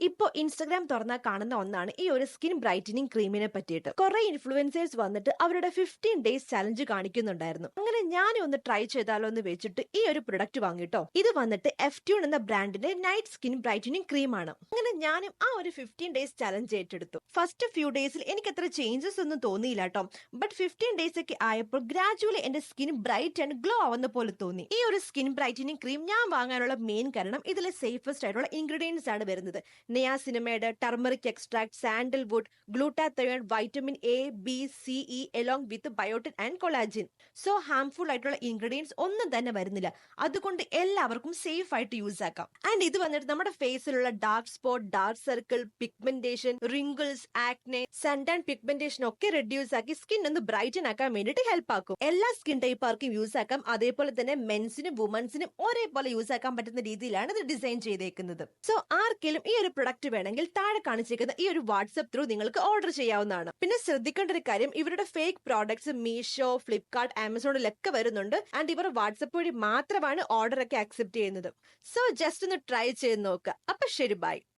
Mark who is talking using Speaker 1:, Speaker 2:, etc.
Speaker 1: ഇപ്പൊ ഇൻസ്റ്റഗ്രാം തുറന്നാൽ കാണുന്ന ഒന്നാണ് ഈ ഒരു സ്കിൻ ബ്രൈറ്റനിങ് ക്രീമിനെ പറ്റിയിട്ട്. കുറെ ഇൻഫ്ലുവൻസേഴ്സ് വന്നിട്ട് അവരുടെ 15 ഡേയ്സ് ചലഞ്ച് കാണിക്കുന്നുണ്ടായിരുന്നു. അങ്ങനെ ഞാൻ ഒന്ന് ട്രൈ ചെയ്താലോ എന്ന് വെച്ചിട്ട് ഈ ഒരു പ്രൊഡക്റ്റ് വാങ്ങിട്ടോ. ഇത് വന്നിട്ട് എഫ്റ്റ്യൂൺ എന്ന ബ്രാൻഡിന്റെ നൈറ്റ് സ്കിൻ ബ്രൈറ്റനിങ് ക്രീമാണ്. അങ്ങനെ ഞാനും ആ ഒരു 15 ഡേയ്സ് ചലഞ്ച് ഏറ്റെടുത്തു. ഫസ്റ്റ് ഫ്യൂ ഡേയ്സിൽ എനിക്ക് അത്ര ചേഞ്ചസ് ഒന്നും തോന്നിയില്ല കേട്ടോ. ബട്ട് 15 ഡേയ്സ് ഒക്കെ ആയപ്പോൾ ഗ്രാജുവലി എന്റെ സ്കിൻ ബ്രൈറ്റ് ആൻഡ് ഗ്ലോ ആവുന്ന പോലെ തോന്നി. ഈ ഒരു സ്കിൻ ബ്രൈറ്റനിങ് ക്രീം ഞാൻ വാങ്ങാനുള്ള മെയിൻ കാരണം ഇതിലെ സേഫസ്റ്റ് ആയിട്ടുള്ള ഇൻഗ്രീഡിയൻസ് ആണ് വരുന്നത്. Niacinamide, turmeric extract, sandalwood, glutathione, vitamin A, B, C, E along with biotin and collagen. So harmful ആയിട്ടുള്ള ഇൻഗ്രീഡിയൻസ് ഒന്നും തന്നെ വരുന്നില്ല. അതുകൊണ്ട് എല്ലാവർക്കും സേഫ് ആയിട്ട് യൂസ് ആക്കാം. ആൻഡ് ഇത് വന്നിട്ട് നമ്മുടെ ഫേസിലുള്ള dark spot, dark circle, pigmentation, wrinkles, acne, sun and pigmentation ഒക്കെ റെഡ്യൂസ് ആക്കി സ്കിൻ ഒന്ന് ബ്രൈറ്റൻ ആക്കാൻ വേണ്ടിയിട്ട് ഹെൽപ്പ് ആക്കും. എല്ലാ സ്കിൻ ടൈപ്പാർക്കും യൂസ് ആക്കാം. അതേപോലെ തന്നെ മെൻസിനും വുമൻസിനും ഒരേപോലെ യൂസ് ആക്കാൻ പറ്റുന്ന രീതിയിലാണ് ഇത് ഡിസൈൻ ചെയ്തേക്കുന്നത്. സോ ആർക്കെങ്കിലും ഈ ഒരു പ്രൊഡക്റ്റ് വേണമെങ്കിൽ താഴെ കാണിച്ചിരിക്കുന്ന ഈ ഒരു വാട്സ്ആപ്പ് ത്രൂ നിങ്ങൾക്ക് ഓർഡർ ചെയ്യാവുന്നതാണ്. പിന്നെ ശ്രദ്ധിക്കേണ്ട ഒരു കാര്യം, ഇവരുടെ ഫേക്ക് പ്രോഡക്ട്സ് മീഷോ, ഫ്ലിപ്കാർട്ട്, ആമസോണിലൊക്കെ വരുന്നുണ്ട്. ആൻഡ് ഇവർ വാട്സ്ആപ്പ് വഴി മാത്രമാണ് ഓർഡർ ഒക്കെ അക്സെപ്റ്റ് ചെയ്യുന്നത്. സോ ജസ്റ്റ് ഒന്ന് ട്രൈ ചെയ്ത് നോക്കുക. അപ്പൊ ശരി, ബൈ.